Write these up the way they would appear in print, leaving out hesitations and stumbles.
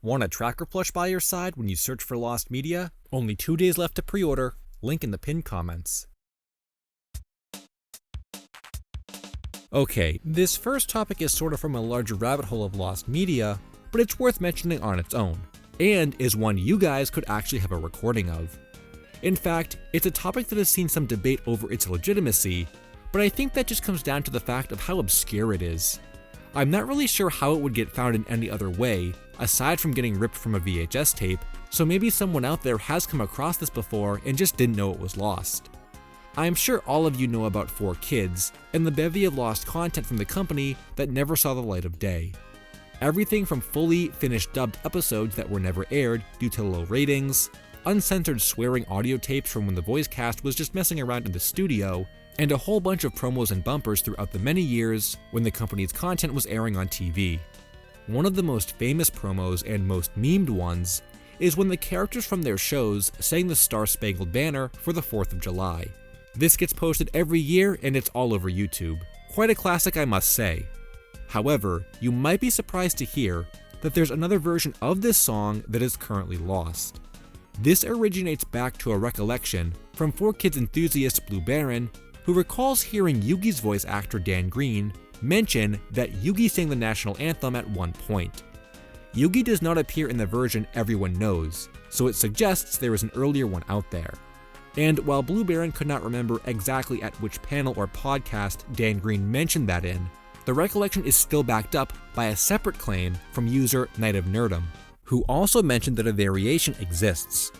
Want a tracker plush by your side when you search for lost media? Only 2 days left to pre-order. Link in the pinned comments. Okay, this first topic is sort of from a larger rabbit hole of lost media, but it's worth mentioning on its own, and is one you guys could actually have a recording of. In fact, it's a topic that has seen some debate over its legitimacy, but I think that just comes down to the fact of how obscure it is. I'm not really sure how it would get found in any other way, aside from getting ripped from a VHS tape, so maybe someone out there has come across this before and just didn't know it was lost. I'm sure all of you know about 4Kids, and the bevy of lost content from the company that never saw the light of day. Everything from fully finished dubbed episodes that were never aired due to low ratings, uncensored swearing audio tapes from when the voice cast was just messing around in the studio, and a whole bunch of promos and bumpers throughout the many years when the company's content was airing on TV. One of the most famous promos and most memed ones is when the characters from their shows sang the Star-Spangled Banner for the 4th of July. This gets posted every year and it's all over YouTube. Quite a classic, I must say. However, you might be surprised to hear that there's another version of this song that is currently lost. This originates back to a recollection from 4Kids enthusiast Blue Baron, who recalls hearing Yugi's voice actor Dan Green mention that Yugi sang the national anthem at one point. Yugi does not appear in the version everyone knows, so it suggests there is an earlier one out there. And while Blue Baron could not remember exactly at which panel or podcast Dan Green mentioned that in, the recollection is still backed up by a separate claim from user Night of Nerdum, who also mentioned that a variation exists,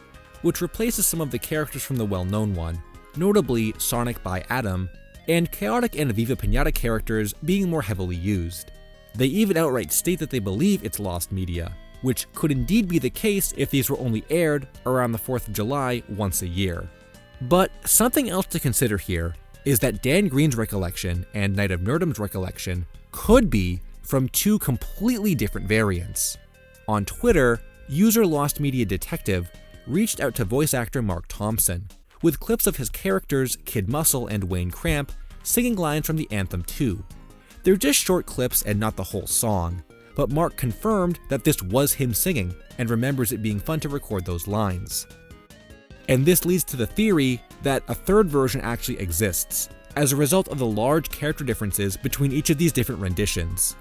which replaces some of the characters from the well-known one, notably Sonic by Adam, and Chaotic and Viva Pinata characters being more heavily used. They even outright state that they believe it's lost media, which could indeed be the case if these were only aired around the 4th of July once a year. But something else to consider here is that Dan Green's recollection and Night of Nerdum's recollection could be from two completely different variants. On Twitter, user Lost Media Detective reached out to voice actor Mark Thompson, with clips of his characters Kid Muscle and Wayne Cramp singing lines from the Anthem 2. They're just short clips and not the whole song, but Mark confirmed that this was him singing and remembers it being fun to record those lines. And this leads to the theory that a third version actually exists, as a result of the large character differences between each of these different renditions.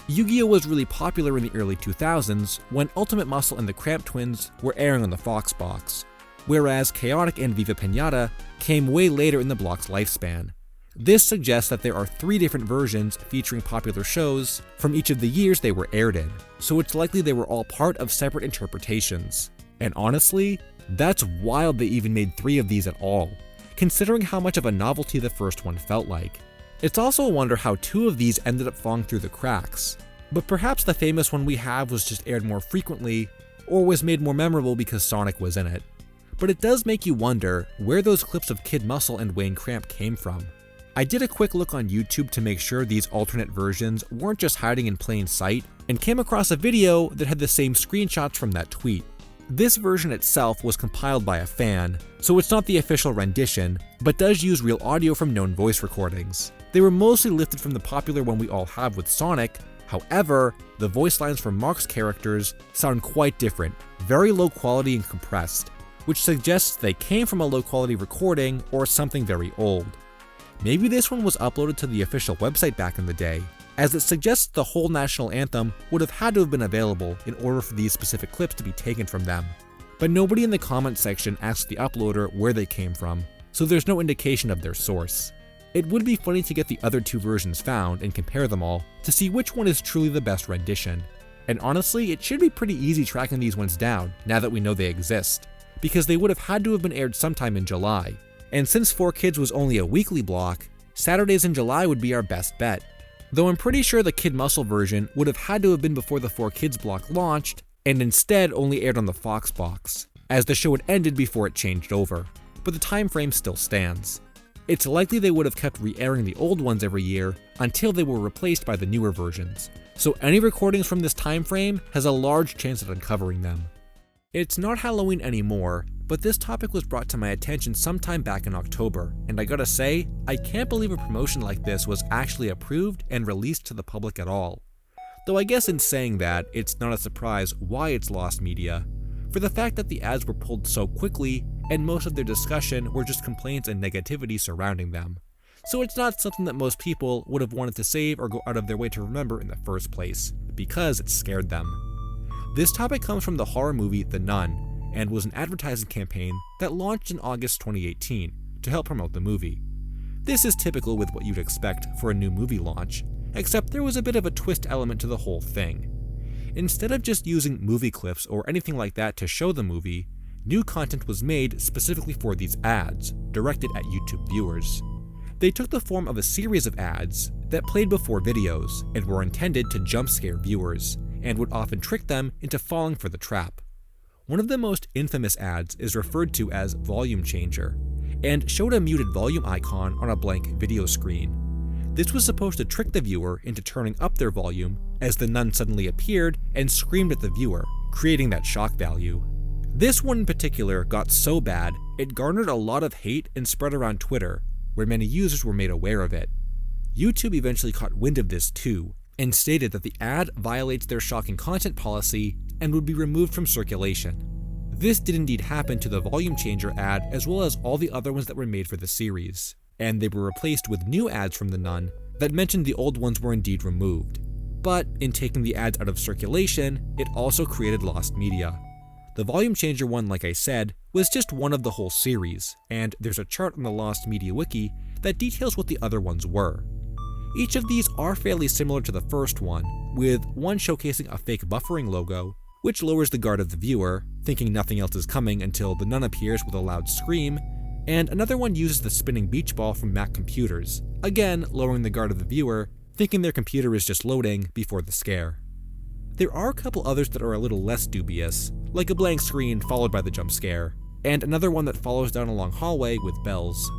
Yu-Gi-Oh! Was really popular in the early 2000s when Ultimate Muscle and the Cramp Twins were airing on the Fox box, whereas Chaotic and Viva Pinata came way later in the block's lifespan. This suggests that there are 3 different versions featuring popular shows from each of the years they were aired in, so it's likely they were all part of separate interpretations. And honestly, that's wild they even made 3 of these at all, considering how much of a novelty the first one felt like. It's also a wonder how 2 of these ended up falling through the cracks, but perhaps the famous one we have was just aired more frequently, or was made more memorable because Sonic was in it. But it does make you wonder where those clips of Kid Muscle and Wayne Cramp came from. I did a quick look on YouTube to make sure these alternate versions weren't just hiding in plain sight, and came across a video that had the same screenshots from that tweet. This version itself was compiled by a fan, so it's not the official rendition, but does use real audio from known voice recordings. They were mostly lifted from the popular one we all have with Sonic. However, the voice lines from Mark's characters sound quite different, very low quality and compressed, which suggests they came from a low quality recording or something very old. Maybe this one was uploaded to the official website back in the day, as it suggests the whole national anthem would have had to have been available in order for these specific clips to be taken from them. But nobody in the comments section asked the uploader where they came from, so there's no indication of their source. It would be funny to get the other 2 versions found and compare them all to see which one is truly the best rendition. And honestly, it should be pretty easy tracking these ones down now that we know they exist, because they would have had to have been aired sometime in July. And since 4Kids was only a weekly block, Saturdays in July would be our best bet. Though I'm pretty sure the Kid Muscle version would have had to have been before the 4Kids block launched, and instead only aired on the Fox box, as the show had ended before it changed over. But the time frame still stands. It's likely they would have kept re-airing the old ones every year until they were replaced by the newer versions, so any recordings from this time frame has a large chance at uncovering them. It's not Halloween anymore, but this topic was brought to my attention sometime back in October, and I gotta say, I can't believe a promotion like this was actually approved and released to the public at all. Though I guess in saying that, it's not a surprise why it's lost media, for the fact that the ads were pulled so quickly and most of their discussion were just complaints and negativity surrounding them. So it's not something that most people would have wanted to save or go out of their way to remember in the first place, because it scared them. This topic comes from the horror movie The Nun, and was an advertising campaign that launched in August 2018 to help promote the movie. This is typical with what you'd expect for a new movie launch, except there was a bit of a twist element to the whole thing. Instead of just using movie clips or anything like that to show the movie, new content was made specifically for these ads, directed at YouTube viewers. They took the form of a series of ads that played before videos and were intended to jump scare viewers, and would often trick them into falling for the trap. One of the most infamous ads is referred to as Volume Changer, and showed a muted volume icon on a blank video screen. This was supposed to trick the viewer into turning up their volume as the nun suddenly appeared and screamed at the viewer, creating that shock value. This one in particular got so bad, it garnered a lot of hate and spread around Twitter, where many users were made aware of it. YouTube eventually caught wind of this too, and stated that the ad violates their shocking content policy and would be removed from circulation. This did indeed happen to the Volume Changer ad as well as all the other ones that were made for the series, and they were replaced with new ads from The Nun that mentioned the old ones were indeed removed. But in taking the ads out of circulation, it also created lost media. The Volume Changer one, like I said, was just one of the whole series, and there's a chart on the Lost Media Wiki that details what the other ones were. Each of these are fairly similar to the first one, with one showcasing a fake buffering logo, which lowers the guard of the viewer, thinking nothing else is coming until the nun appears with a loud scream, and another one uses the spinning beach ball from Mac computers, again lowering the guard of the viewer, thinking their computer is just loading before the scare. There are a couple others that are a little less dubious, like a blank screen followed by the jump scare, and another one that follows down a long hallway with bells.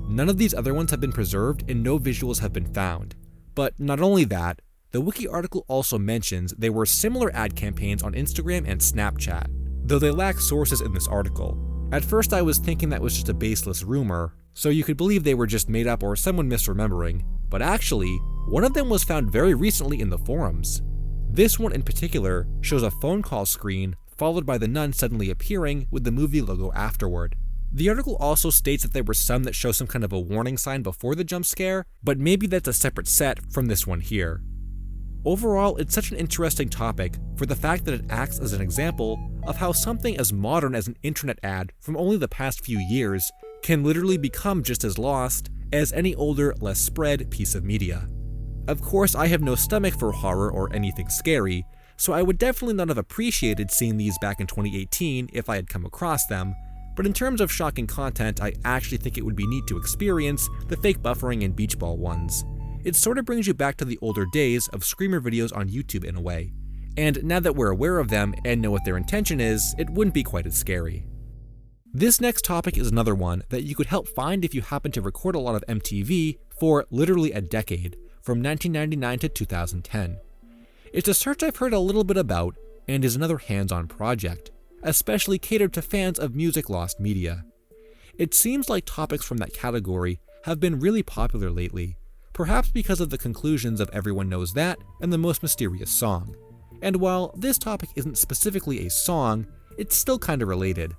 None of these other ones have been preserved and no visuals have been found. But not only that, the wiki article also mentions there were similar ad campaigns on Instagram and Snapchat, though they lack sources in this article. At first I was thinking that was just a baseless rumor, so you could believe they were just made up or someone misremembering, but actually, one of them was found very recently in the forums. This one in particular shows a phone call screen followed by the nun suddenly appearing with the movie logo afterward. The article also states that there were some that show some kind of a warning sign before the jump scare, but maybe that's a separate set from this one here. Overall, it's such an interesting topic for the fact that it acts as an example of how something as modern as an internet ad from only the past few years can literally become just as lost as any older, less spread piece of media. Of course, I have no stomach for horror or anything scary, so I would definitely not have appreciated seeing these back in 2018 if I had come across them, but in terms of shocking content, I actually think it would be neat to experience the fake buffering and beach ball ones. It sort of brings you back to the older days of screamer videos on YouTube in a way, and now that we're aware of them and know what their intention is, it wouldn't be quite as scary. This next topic is another one that you could help find if you happen to record a lot of MTV for literally a decade, from 1999 to 2010. It's a search I've heard a little bit about, and is another hands-on project, especially catered to fans of music lost media. It seems like topics from that category have been really popular lately, perhaps because of the conclusions of Everyone Knows That and The Most Mysterious Song. And while this topic isn't specifically a song, it's still kinda related.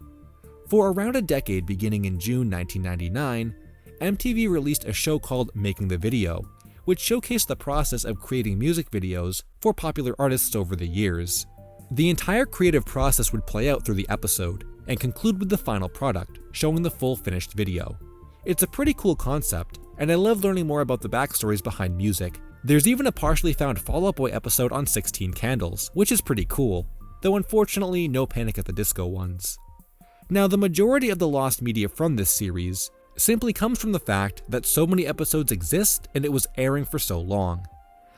For around a decade beginning in June 1999, MTV released a show called Making the Video, which showcased the process of creating music videos for popular artists over the years. The entire creative process would play out through the episode, and conclude with the final product, showing the full finished video. It's a pretty cool concept, and I love learning more about the backstories behind music. There's even a partially found Fall Out Boy episode on 16 Candles, which is pretty cool, though unfortunately no Panic at the Disco ones. Now, the majority of the lost media from this series simply comes from the fact that so many episodes exist and it was airing for so long.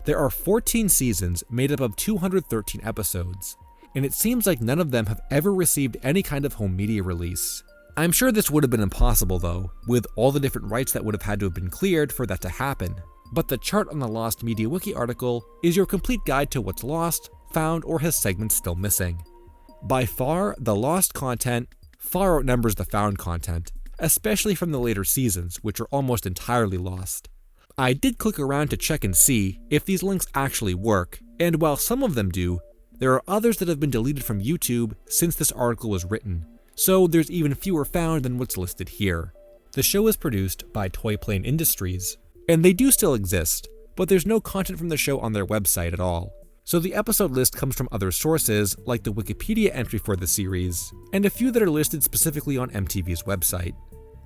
There are 14 seasons made up of 213 episodes, and it seems like none of them have ever received any kind of home media release. I'm sure this would have been impossible though, with all the different rights that would have had to have been cleared for that to happen. But the chart on the Lost Media Wiki article is your complete guide to what's lost, found, or has segments still missing. By far, the lost content far outnumbers the found content, especially from the later seasons, which are almost entirely lost. I did click around to check and see if these links actually work, and while some of them do, there are others that have been deleted from YouTube since this article was written, so there's even fewer found than what's listed here. The show is produced by Toy Plane Industries, and they do still exist, but there's no content from the show on their website at all. So the episode list comes from other sources, like the Wikipedia entry for the series, and a few that are listed specifically on MTV's website.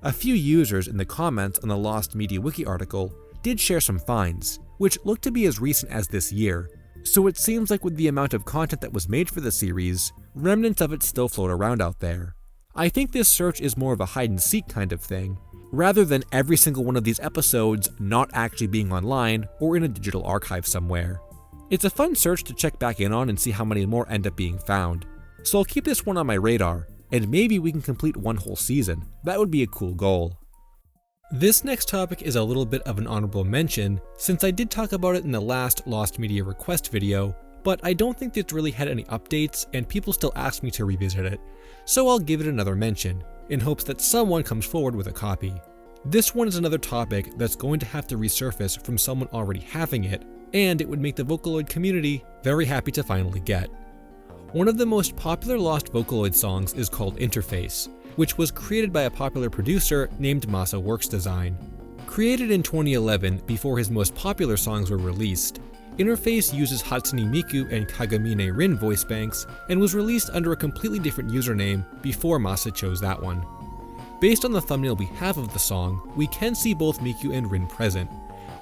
A few users in the comments on the Lost Media Wiki article did share some finds, which look to be as recent as this year, so it seems like with the amount of content that was made for the series, remnants of it still float around out there. I think this search is more of a hide-and-seek kind of thing, rather than every single one of these episodes not actually being online or in a digital archive somewhere. It's a fun search to check back in on and see how many more end up being found, so I'll keep this one on my radar, and maybe we can complete one whole season. That would be a cool goal. This next topic is a little bit of an honorable mention, since I did talk about it in the last Lost Media request video, but I don't think it's really had any updates and people still ask me to revisit it, so I'll give it another mention, in hopes that someone comes forward with a copy. This one is another topic that's going to have to resurface from someone already having it, and it would make the Vocaloid community very happy to finally get. One of the most popular Lost Vocaloid songs is called Interface, which was created by a popular producer named Masa Works Design. Created in 2011 before his most popular songs were released, Interface uses Hatsune Miku and Kagamine Rin voice banks and was released under a completely different username before Masa chose that one. Based on the thumbnail we have of the song, we can see both Miku and Rin present,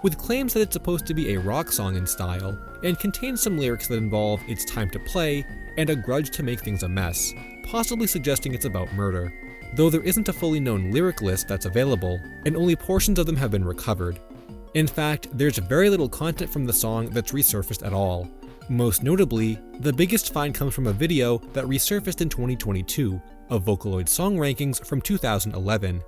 with claims that it's supposed to be a rock song in style, and contains some lyrics that involve "it's time to play" and a grudge to make things a mess, possibly suggesting it's about murder, though there isn't a fully known lyric list that's available, and only portions of them have been recovered. In fact, there's very little content from the song that's resurfaced at all. Most notably, the biggest find comes from a video that resurfaced in 2022 of Vocaloid song rankings from 2011.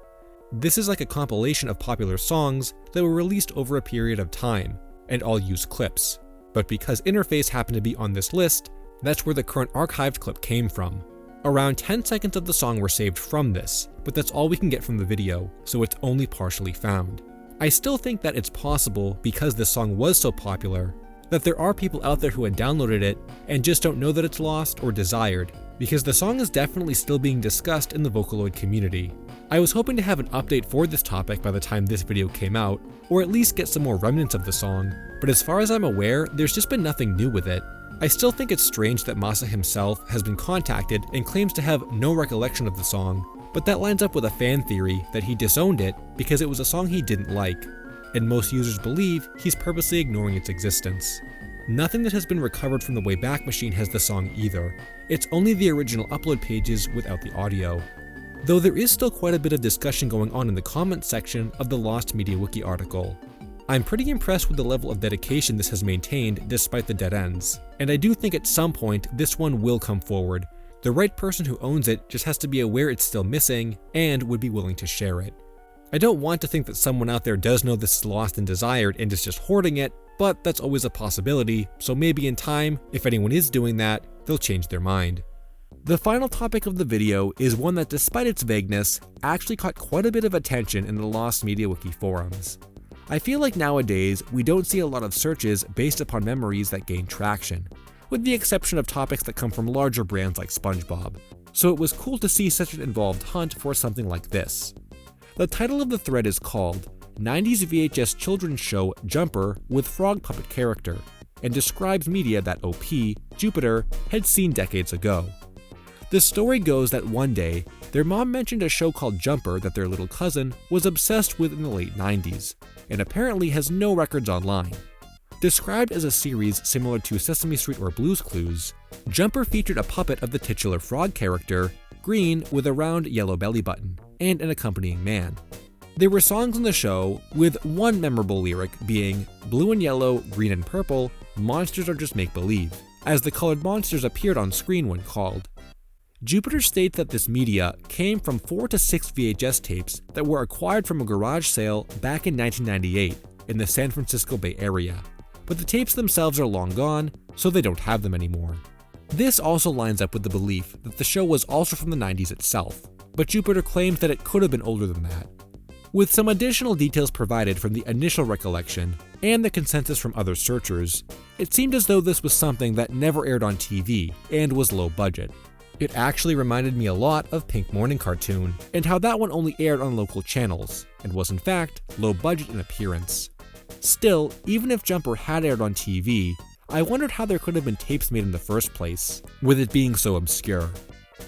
This is like a compilation of popular songs that were released over a period of time, and all use clips. But because Interface happened to be on this list, that's where the current archived clip came from. Around 10 seconds of the song were saved from this, but that's all we can get from the video, so it's only partially found. I still think that it's possible, because this song was so popular, that there are people out there who had downloaded it and just don't know that it's lost or desired, because the song is definitely still being discussed in the Vocaloid community. I was hoping to have an update for this topic by the time this video came out, or at least get some more remnants of the song, but as far as I'm aware, there's just been nothing new with it. I still think it's strange that Masa himself has been contacted and claims to have no recollection of the song, but that lines up with a fan theory that he disowned it because it was a song he didn't like, and most users believe he's purposely ignoring its existence. Nothing that has been recovered from the Wayback Machine has the song either. It's only the original upload pages without the audio. Though there is still quite a bit of discussion going on in the comments section of the Lost Media Wiki article. I'm pretty impressed with the level of dedication this has maintained despite the dead ends, and I do think at some point this one will come forward. The right person who owns it just has to be aware it's still missing and would be willing to share it. I don't want to think that someone out there does know this is lost and desired and is just hoarding it, but that's always a possibility, so maybe in time, if anyone is doing that, they'll change their mind. The final topic of the video is one that, despite its vagueness, actually caught quite a bit of attention in the Lost Media Wiki forums. I feel like nowadays, we don't see a lot of searches based upon memories that gain traction, with the exception of topics that come from larger brands like SpongeBob, so it was cool to see such an involved hunt for something like this. The title of the thread is called 90s VHS Children's Show Jumper with Frog Puppet Character, and describes media that OP, Jupiter, had seen decades ago. The story goes that one day, their mom mentioned a show called Jumper that their little cousin was obsessed with in the late 90s, and apparently has no records online. Described as a series similar to Sesame Street or Blue's Clues, Jumper featured a puppet of the titular frog character, green with a round yellow belly button, and an accompanying man. There were songs on the show, with one memorable lyric being, "Blue and yellow, green and purple, monsters are just make-believe," as the colored monsters appeared on screen when called. Jupiter states that this media came from 4 to 6 VHS tapes that were acquired from a garage sale back in 1998 in the San Francisco Bay Area, but the tapes themselves are long gone, so they don't have them anymore. This also lines up with the belief that the show was also from the 90s itself, but Jupiter claims that it could have been older than that. With some additional details provided from the initial recollection and the consensus from other searchers, it seemed as though this was something that never aired on TV and was low budget. It actually reminded me a lot of Pink Morning Cartoon and how that one only aired on local channels and was in fact low budget in appearance. Still, even if Jumper had aired on TV, I wondered how there could have been tapes made in the first place, with it being so obscure.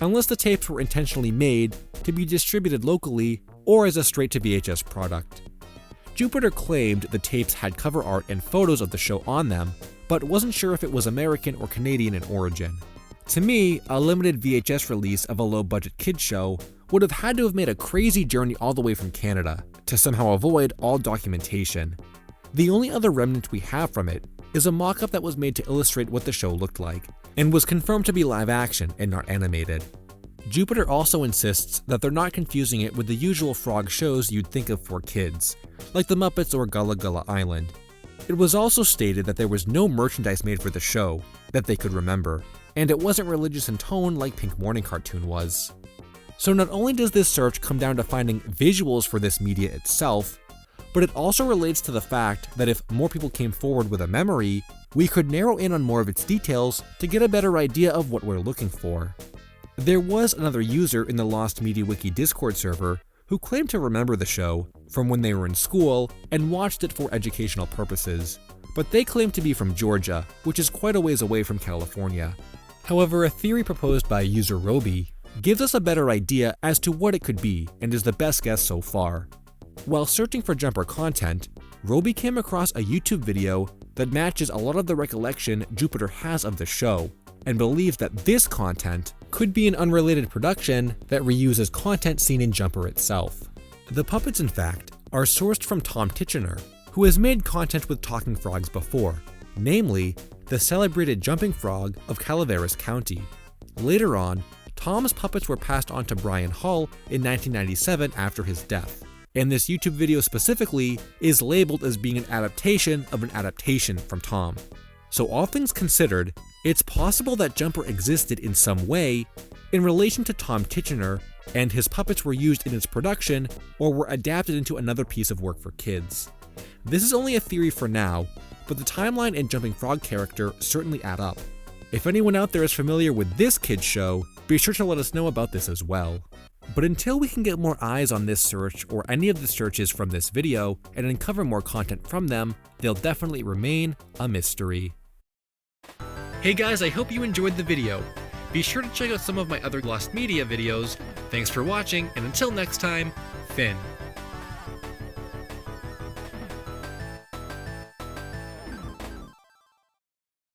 Unless the tapes were intentionally made to be distributed locally or as a straight-to-VHS product. Jupiter claimed the tapes had cover art and photos of the show on them, but wasn't sure if it was American or Canadian in origin. To me, a limited VHS release of a low-budget kids show would have had to have made a crazy journey all the way from Canada to somehow avoid all documentation. The only other remnant we have from it is a mock-up that was made to illustrate what the show looked like, and was confirmed to be live action and not animated. Jupiter also insists that they're not confusing it with the usual frog shows you'd think of for kids, like the Muppets or Gullah Gullah Island. It was also stated that there was no merchandise made for the show that they could remember, and it wasn't religious in tone like Pink Morning Cartoon was. So not only does this search come down to finding visuals for this media itself, but it also relates to the fact that if more people came forward with a memory, we could narrow in on more of its details to get a better idea of what we're looking for. There was another user in the Lost Media Wiki Discord server who claimed to remember the show from when they were in school and watched it for educational purposes, but they claimed to be from Georgia, which is quite a ways away from California. However, a theory proposed by user Roby gives us a better idea as to what it could be and is the best guess so far. While searching for Jumper content, Roby came across a YouTube video that matches a lot of the recollection Jupiter has of the show, and believes that this content could be an unrelated production that reuses content seen in Jumper itself. The puppets, in fact, are sourced from Tom Titchener, who has made content with talking frogs before, namely the celebrated jumping frog of Calaveras County. Later on, Tom's puppets were passed on to Brian Hull in 1997 after his death, and this YouTube video specifically is labeled as being an adaptation of an adaptation from Tom. So all things considered, it's possible that Jumper existed in some way in relation to Tom Titchener, and his puppets were used in its production or were adapted into another piece of work for kids. This is only a theory for now, but the timeline and Jumping Frog character certainly add up. If anyone out there is familiar with this kids show, be sure to let us know about this as well. But until we can get more eyes on this search or any of the searches from this video and uncover more content from them, they'll definitely remain a mystery. Hey guys, I hope you enjoyed the video. Be sure to check out some of my other Lost Media videos. Thanks for watching, and until next time, Finn.